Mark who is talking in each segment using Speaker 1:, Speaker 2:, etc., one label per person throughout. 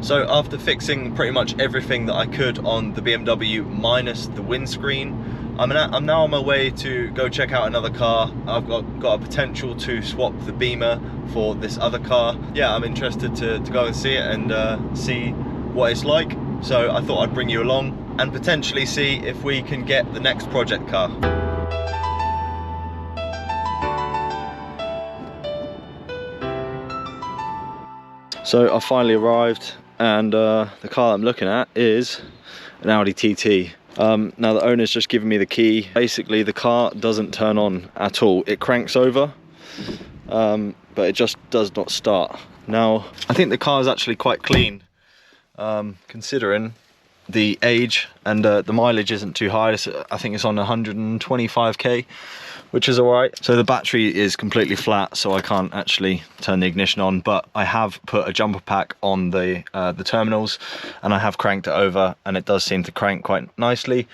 Speaker 1: So after fixing pretty much everything that I could on the BMW minus the windscreen, I'm now on my way to go check out another car. I've got a potential to swap the Beamer for this other car. Yeah, I'm interested to go and see it and see what it's like. So I thought I'd bring you along and potentially see if we can get the next project car. So I finally arrived, and the car I'm looking at is an Audi TT. Now the owner's just given me the key. Basically the car doesn't turn on at all. It cranks over, but it just does not start. Now I think the car is actually quite clean, considering the age, and the mileage isn't too high. I think it's on 125k, which is all right. So the battery is completely flat, so I can't actually turn the ignition on, but I have put a jumper pack on the terminals, and I have cranked it over, and it does seem to crank quite nicely.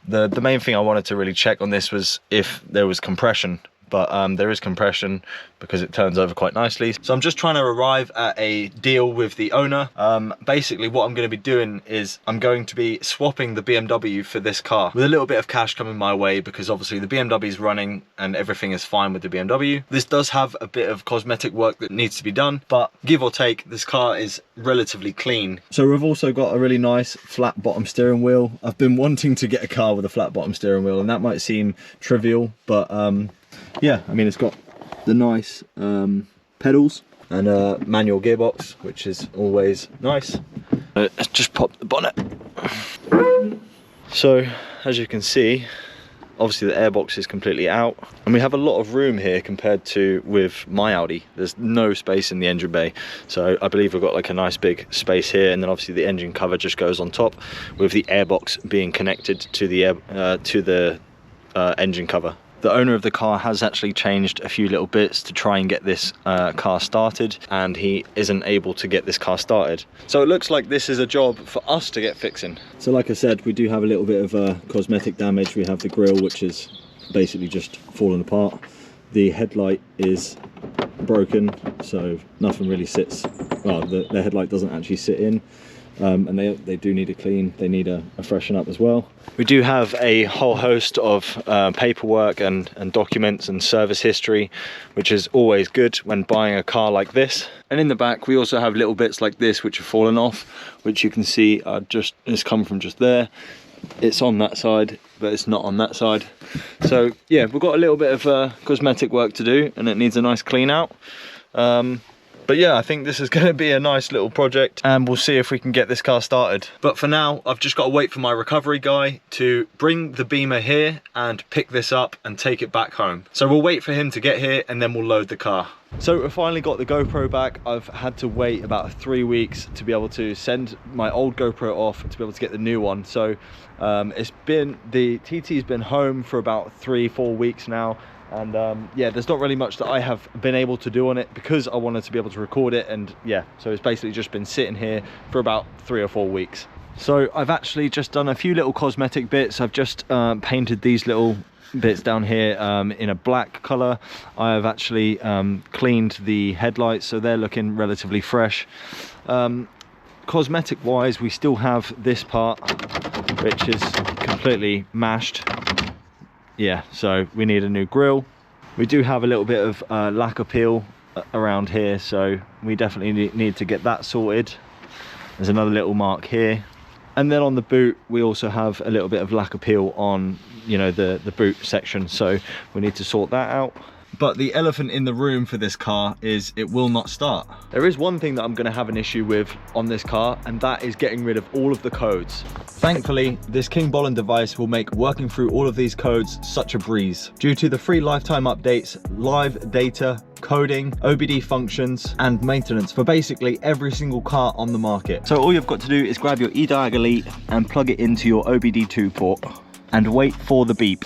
Speaker 1: The main thing I wanted to really check on this was if there was compression, but there is compression because it turns over quite nicely. So I'm just trying to arrive at a deal with the owner. Basically what I'm going to be doing is I'm going to be swapping the BMW for this car, with a little bit of cash coming my way, because obviously the BMW is running and everything is fine with the BMW. This does have a bit of cosmetic work that needs to be done, but give or take, this car is relatively clean. So we've also got a really nice flat bottom steering wheel. I've been wanting to get a car with a flat bottom steering wheel, and that might seem trivial, but yeah, I mean, it's got the nice pedals and a manual gearbox, which is always nice. Let's just pop the bonnet. So as you can see, obviously the airbox is completely out, and we have a lot of room here compared to with my Audi. There's no space in the engine bay, so I believe we've got like a nice big space here, and then obviously the engine cover just goes on top, with the airbox being connected to the engine cover. The owner of the car has actually changed a few little bits to try and get this car started, and he isn't able to get this car started. So it looks like this is a job for us to get fixing. So like I said, we do have a little bit of cosmetic damage. We have the grille, which is basically just fallen apart. The headlight is broken, so nothing really sits, well, the headlight doesn't actually sit in. And they do need a clean, they need a freshen up as well. We do have a whole host of paperwork and documents and service history, which is always good when buying a car like this. And in the back we also have little bits like this which have fallen off, which you can see are just, it's come from just there. It's on that side, but it's not on that side. So yeah, we've got a little bit of cosmetic work to do, and it needs a nice clean out. But yeah, I think this is going to be a nice little project, and we'll see if we can get this car started. But for now, I've just got to wait for my recovery guy to bring the Beamer here and pick this up and take it back home. So we'll wait for him to get here, and then we'll load the car. So I finally got the GoPro back. I've had to wait about 3 weeks to be able to send my old GoPro off to be able to get the new one. So the TT's been home for about 3-4 weeks now. And yeah, there's not really much that I have been able to do on it because I wanted to be able to record it, and yeah, so it's basically just been sitting here for about 3 or 4 weeks. So I've actually just done a few little cosmetic bits. I've just painted these little bits down here in a black color. I have actually cleaned the headlights, so they're looking relatively fresh. Cosmetic wise, we still have this part which is completely mashed. Yeah, so we need a new grille. We do have a little bit of lacquer peel around here, so we definitely need to get that sorted. There's another little mark here, and then on the boot we also have a little bit of lacquer peel on, you know, the boot section, so we need to sort that out. But the elephant in the room for this car is it will not start. There is one thing that I'm going to have an issue with on this car, and that is getting rid of all of the codes. Thankfully, this King Bollen device will make working through all of these codes such a breeze. Due to the free lifetime updates, live data, coding, OBD functions, and maintenance for basically every single car on the market. So all you've got to do is grab your eDiag Elite and plug it into your OBD2 port and wait for the beep.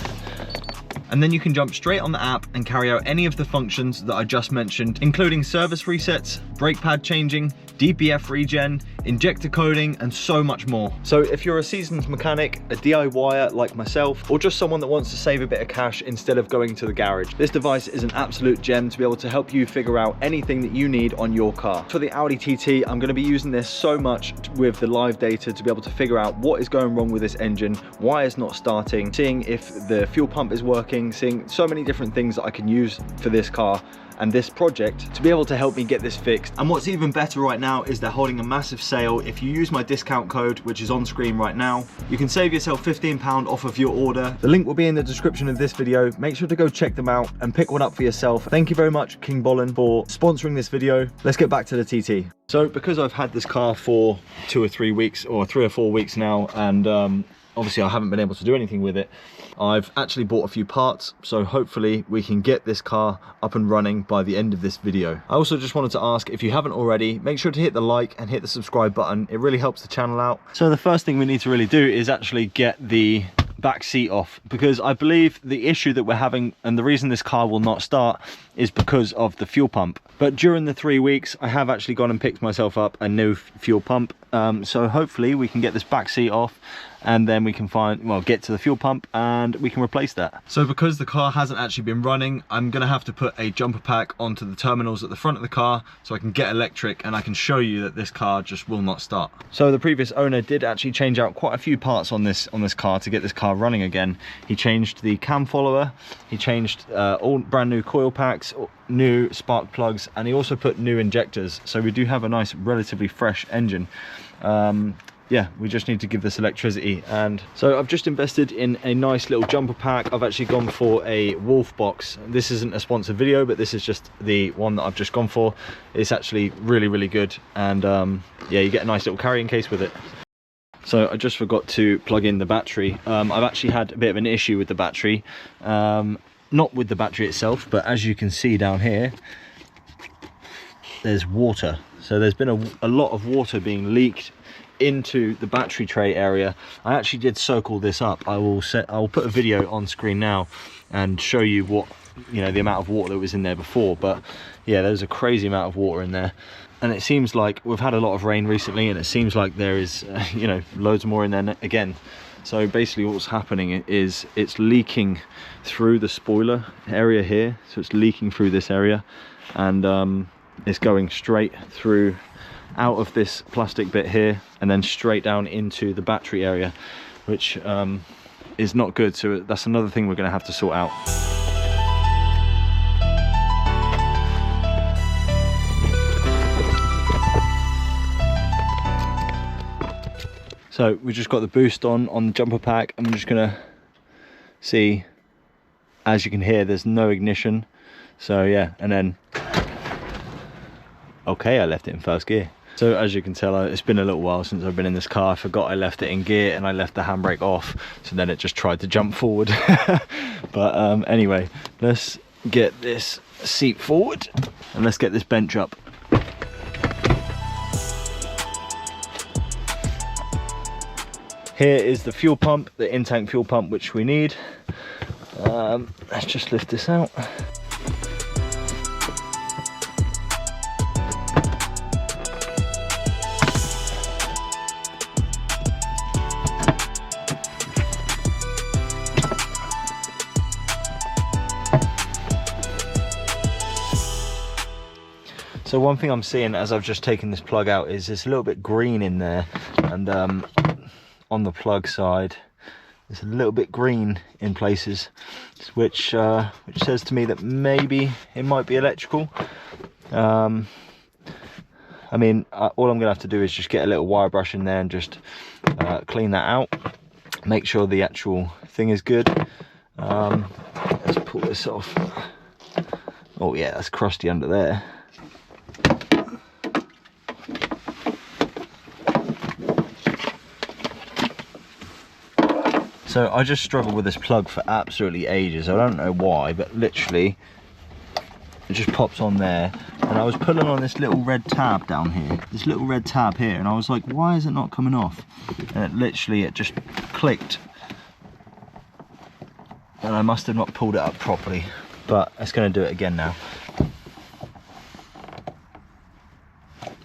Speaker 1: And then you can jump straight on the app and carry out any of the functions that I just mentioned, including service resets, brake pad changing, DPF regen, injector coding, and so much more. So if you're a seasoned mechanic, a DIYer like myself, or just someone that wants to save a bit of cash instead of going to the garage, this device is an absolute gem to be able to help you figure out anything that you need on your car. For the Audi TT, I'm going to be using this so much with the live data to be able to figure out what is going wrong with this engine, why it's not starting, seeing if the fuel pump is working, seeing so many different things that I can use for this car and this project to be able to help me get this fixed. And what's even better right now is they're holding a massive sale. If you use my discount code, which is on screen right now, you can save yourself £15 off of your order. The link will be in the description of this video. Make sure to go check them out and pick one up for yourself. Thank you very much, King Bolin, for sponsoring this video. Let's get back to the TT. So because I've had this car for 2 or 3 weeks, or 3 or 4 weeks now, and obviously I haven't been able to do anything with it, I've actually bought a few parts, so hopefully we can get this car up and running by the end of this video. I also just wanted to ask, if you haven't already, make sure to hit the like and hit the subscribe button. It really helps the channel out. So the first thing we need to really do is actually get the back seat off, because I believe the issue that we're having and the reason this car will not start is because of the fuel pump. But during the 3 weeks, I have actually gone and picked myself up a new fuel pump, so hopefully we can get this back seat off and then we can get to the fuel pump and we can replace that. So because the car hasn't actually been running, I'm gonna have to put a jumper pack onto the terminals at the front of the car so I can get electric, and I can show you that this car just will not start. So the previous owner did actually change out quite a few parts on this car to get this car running again. He changed the cam follower, he changed all brand new coil packs, new spark plugs, and he also put new injectors. So we do have a nice, relatively fresh engine. Yeah, we just need to give this electricity. And so I've just invested in a nice little jumper pack. I've actually gone for a Wolf box. This isn't a sponsored video, but this is just the one that I've just gone for. It's actually really, really good. And yeah, you get a nice little carrying case with it. So I just forgot to plug in the battery. I've actually had a bit of an issue with the battery. Not with the battery itself, but as you can see down here, there's water. So there's been a lot of water being leaked into the battery tray area. I actually did soak all this up. I will put a video on screen now and show you what, you know, the amount of water that was in there before. But yeah, there's a crazy amount of water in there, and it seems like we've had a lot of rain recently, and it seems like there is you know, loads more in there again. So basically what's happening is it's leaking through the spoiler area here. So it's leaking through this area, and it's going straight through out of this plastic bit here and then straight down into the battery area, which is not good. So that's another thing we're going to have to sort out. So we just got the boost on the jumper pack. I'm just gonna see, as you can hear, there's no ignition. So yeah, and then okay, I left it in first gear. So as you can tell, it's been a little while since I've been in this car. I forgot I left it in gear and I left the handbrake off, so then it just tried to jump forward. But anyway, let's get this seat forward and let's get this bench up. Here is the fuel pump, the in-tank fuel pump, which we need. Let's just lift this out. So one thing I'm seeing as I've just taken this plug out is it's a little bit green in there, and on the plug side it's a little bit green in places, which says to me that maybe it might be electrical. I mean, all I'm gonna have to do is just get a little wire brush in there and just clean that out, make sure the actual thing is good. Let's pull this off. Oh yeah, that's crusty under there. So I just struggled with this plug for absolutely ages. I don't know why, but literally it just pops on there. And I was pulling on this little red tab down here, this little red tab here, and I was like, why is it not coming off? And it just clicked. And I must have not pulled it up properly, but it's going to do it again now.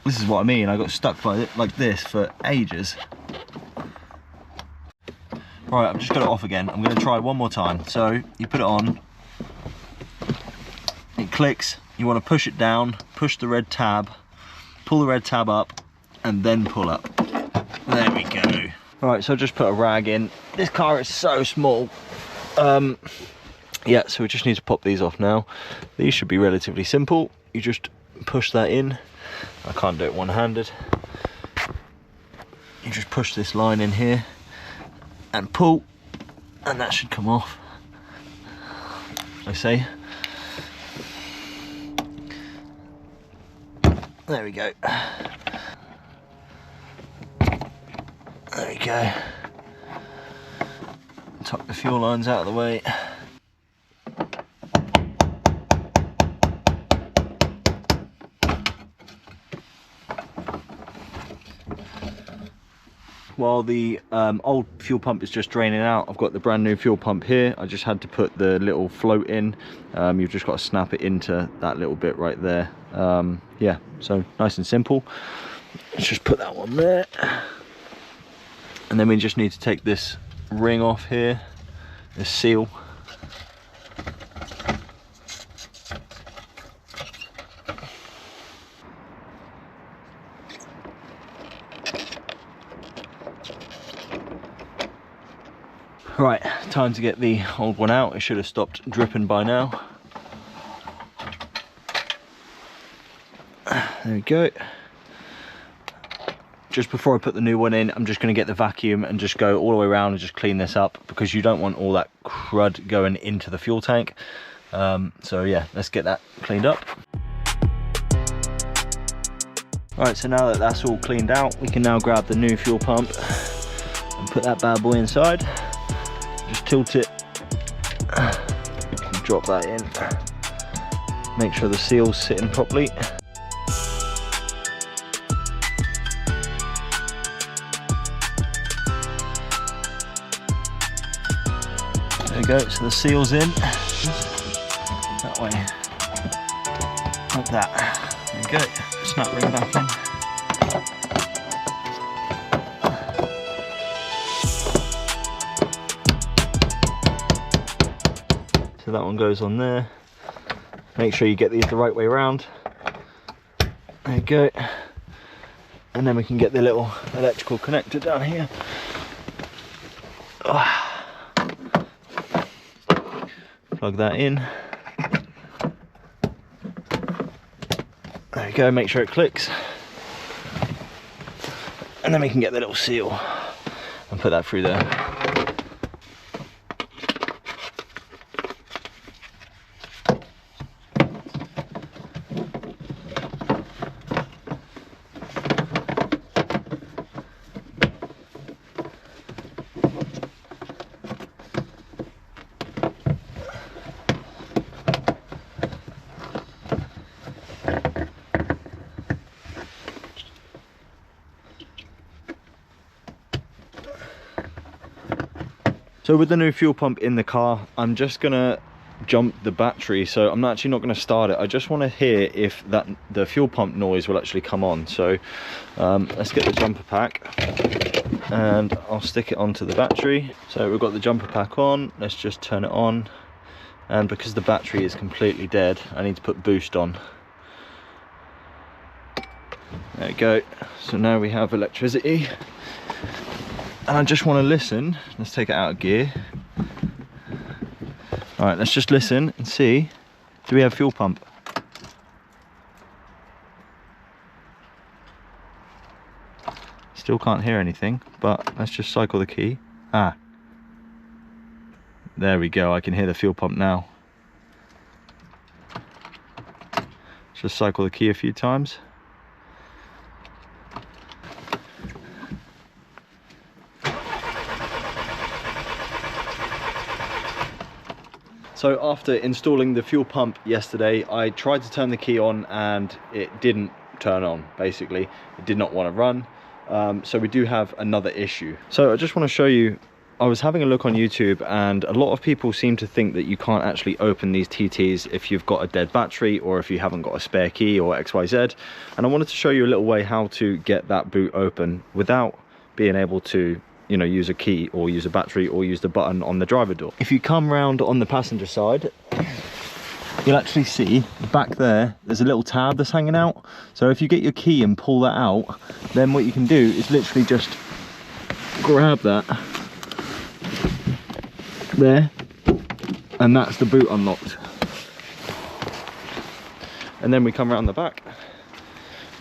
Speaker 1: This is what I mean, I got stuck by it like this for ages. Right, I've just got it off again. I'm going to try one more time. So you put it on, it clicks, you want to push it down, push the red tab, pull the red tab up, and then pull up. There we go. Right, so just put a rag in. This car is so small. Yeah, so we just need to pop these off now. These should be relatively simple. You just push that in. I can't do it one-handed. You just push this line in here and pull, and that should come off, I say. There we go. There we go. Tuck the fuel lines out of the way. While the old fuel pump is just draining out, I've got the brand new fuel pump here. I just had to put the little float in. You've just got to snap it into that little bit right there. Yeah, so nice and simple. Let's just put that one there. And then we just need to take this ring off here, this seal. Right, time to get the old one out. It should have stopped dripping by now. There we go. Just before I put the new one in, I'm just going to get the vacuum and just go all the way around and just clean this up, because you don't want all that crud going into the fuel tank. So yeah, let's get that cleaned up. Alright, so now that that's all cleaned out, we can now grab the new fuel pump and put that bad boy inside. Just tilt it, drop that in, make sure the seal's sitting properly. There we go, so the seal's in, that way, like that. There we go, snap ring back in. So that one goes on there. Make sure you get these the right way around. There you go. And then we can get the little electrical connector down here. Plug that in. There you go, make sure it clicks. And then we can get the little seal and put that through there. So with the new fuel pump in the car, I'm just gonna jump the battery, so I'm actually not going to start it. I just want to hear if the fuel pump noise will actually come on. So let's get the jumper pack and I'll stick it onto the battery. So we've got the jumper pack on, let's just turn it on, and because the battery is completely dead, I need to put boost on. There we go. So now we have electricity. And I just want to listen. Let's take it out of gear. All right, let's just listen and see. Do we have fuel pump? Still can't hear anything, but let's just cycle the key. Ah, there we go. I can hear the fuel pump now. Just cycle the key a few times. So after installing the fuel pump yesterday, I tried to turn the key on and it didn't turn on, basically. It did not want to run. So we do have another issue. So I just want to show you I was having a look on YouTube, and a lot of people seem to think that you can't actually open these TTs if you've got a dead battery or if you haven't got a spare key or XYZ. And I wanted to show you a little way how to get that boot open without being able to, you know, use a key or use a battery or use the button on the driver door. If you come round on the passenger side, you'll actually see back there's a little tab that's hanging out. So if you get your key and pull that out, then what you can do is literally just grab that there, and that's the boot unlocked. And then we come around the back,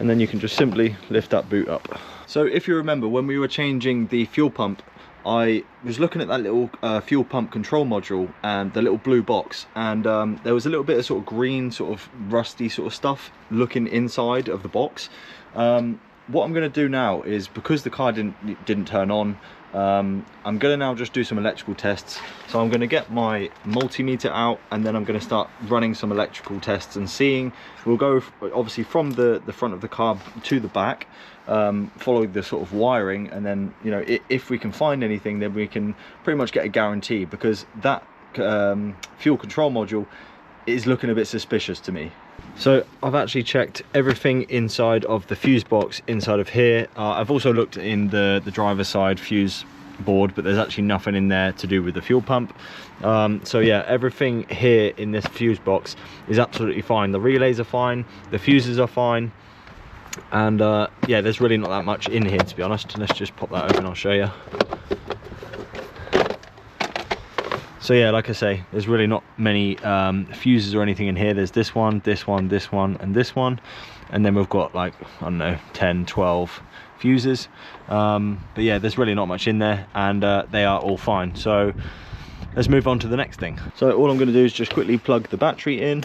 Speaker 1: and then you can just simply lift that boot up. So if you remember, when we were changing the fuel pump, I was looking at that little fuel pump control module and the little blue box, and there was a little bit of sort of green, sort of rusty sort of stuff looking inside of the box. What I'm going to do now is, because the car didn't turn on, I'm going to now just do some electrical tests. So I'm going to get my multimeter out, and then I'm going to start running some electrical tests and seeing. We'll go obviously from the front of the car to the back, follow the sort of wiring, and then, you know, if we can find anything, then we can pretty much get a guarantee, because that fuel control module is looking a bit suspicious to me. So I've actually checked everything inside of the fuse box inside of here. I've also looked in the driver's side fuse board, but there's actually nothing in there to do with the fuel pump. So yeah, everything here in this fuse box is absolutely fine. The relays are fine, the fuses are fine, and yeah, there's really not that much in here, to be honest. Let's just pop that open, I'll show you. So yeah, like I say, there's really not many fuses or anything in here. There's this one, this one, this one, and this one. And then we've got, like, I don't know, 10, 12 fuses. But yeah, there's really not much in there, and they are all fine. So let's move on to the next thing. So all I'm going to do is just quickly plug the battery in.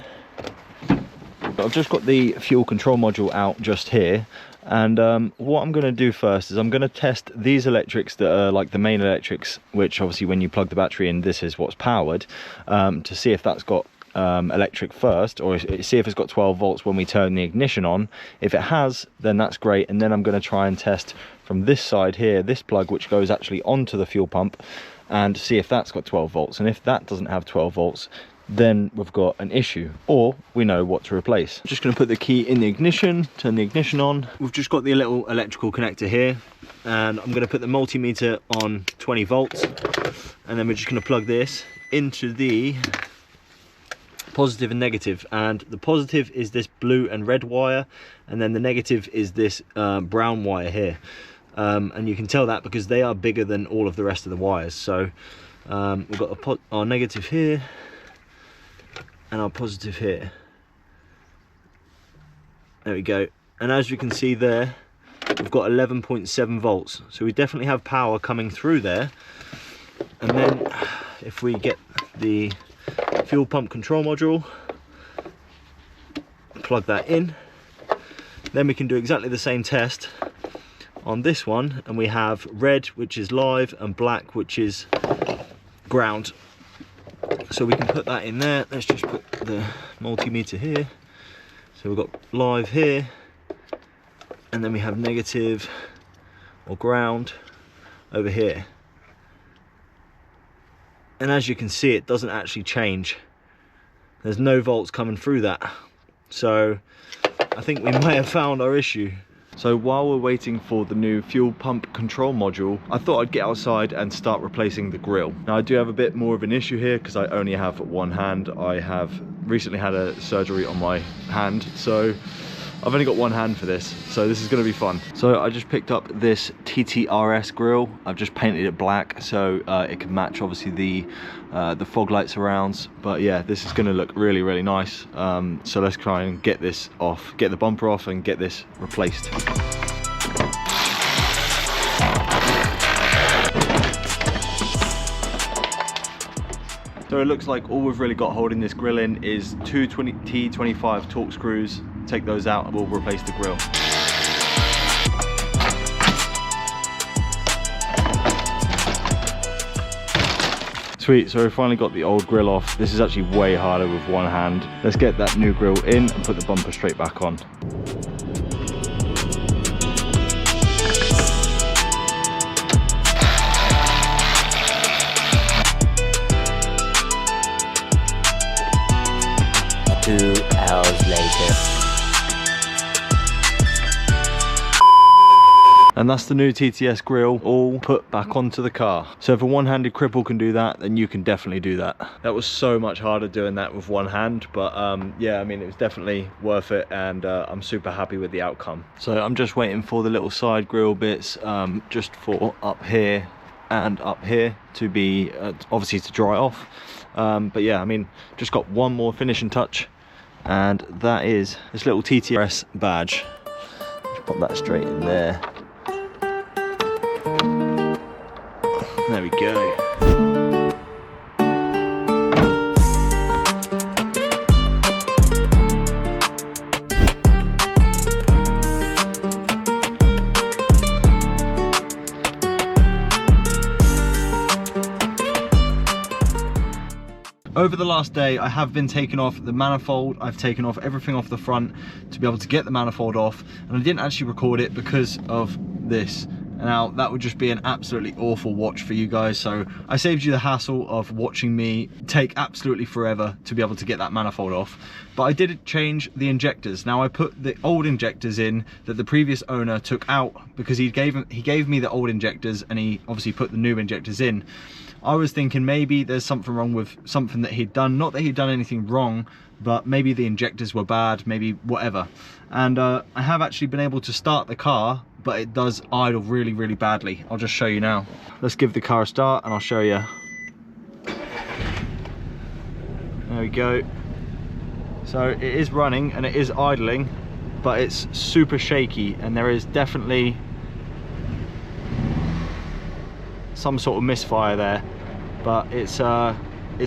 Speaker 1: I've just got the fuel control module out just here. And what I'm going to do first is I'm going to test these electrics that are like the main electrics, which obviously when you plug the battery in, this is what's powered, to see if that's got electric first, or see if it's got 12 volts when we turn the ignition on. If it has, then that's great. And then I'm going to try and test from this side here, this plug, which goes actually onto the fuel pump, and see if that's got 12 volts. And if that doesn't have 12 volts, then we've got an issue, or we know what to replace. I'm just going to put the key in the ignition, turn the ignition on. We've just got the little electrical connector here, and I'm going to put the multimeter on 20 volts, and then we're just going to plug this into the positive and negative. And the positive is this blue and red wire, and then the negative is this brown wire here. And you can tell that because they are bigger than all of the rest of the wires. So we've got our negative here and our positive here. There we go. And as you can see there, we've got 11.7 volts. So we definitely have power coming through there. And then if we get the fuel pump control module, plug that in, then we can do exactly the same test on this one, and we have red, which is live, and black, which is ground. So we can put that in there. Let's just put the multimeter here. So we've got live here, and then we have negative or ground over here. And as you can see, it doesn't actually change. There's no volts coming through that. So I think we may have found our issue. So while we're waiting for the new fuel pump control module, I thought I'd get outside and start replacing the grille. Now I do have a bit more of an issue here because I only have one hand. I have recently had a surgery on my hand, so I've only got one hand for this, so this is going to be fun. So I just picked up this TTRS grille. I've just painted it black so it can match obviously the fog light surrounds. But yeah, this is going to look really, really nice. So let's try and get this off, get the bumper off and get this replaced. So it looks like all we've really got holding this grille in is two T25 Torx screws. Take those out and we'll replace the grille. Sweet, so we finally got the old grille off. This is actually way harder with one hand. Let's get that new grille in and put the bumper straight back on. And that's the new TTS grille all put back onto the car. So if a one-handed cripple can do that, then you can definitely do that. That was so much harder doing that with one hand, but yeah, I mean, it was definitely worth it, and I'm super happy with the outcome. So I'm just waiting for the little side grille bits, just for up here and up here to be obviously to dry off. But yeah, I mean, just got one more finishing touch, and that is this little TTS badge. Just pop that straight in there. There we go. Over the last day, I have been taking off the manifold. I've taken off everything off the front to be able to get the manifold off, and I didn't actually record it because of this. Now, that would just be an absolutely awful watch for you guys, so I saved you the hassle of watching me take absolutely forever to be able to get that manifold off. But I did change the injectors. Now, I put the old injectors in that the previous owner took out because he gave me the old injectors, and he obviously put the new injectors in. I was thinking maybe there's something wrong with something that he'd done. Not that he'd done anything wrong, but maybe the injectors were bad, maybe whatever. And I have actually been able to start the car, but it does idle really, really badly. I'll just show you now. Let's give the car a start and I'll show you. There we go. So it is running and it is idling, but it's super shaky, and there is definitely some sort of misfire there, but it's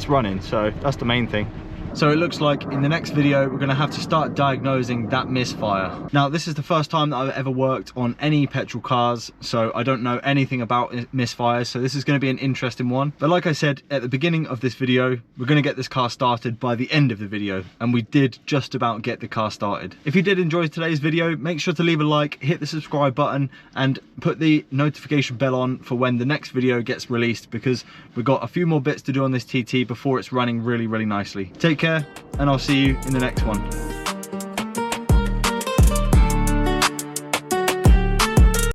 Speaker 1: running, so that's the main thing. So it looks like in the next video we're going to have to start diagnosing that misfire. Now, this is the first time that I've ever worked on any petrol cars, so I don't know anything about misfires, so this is going to be an interesting one. But like I said at the beginning of this video, we're going to get this car started by the end of the video, and we did just about get the car started. If you did enjoy today's video, make sure to leave a like, hit the subscribe button, and put the notification bell on for when the next video gets released, because we've got a few more bits to do on this TT before it's running really, really nicely. Take care, and I'll see you in the next one.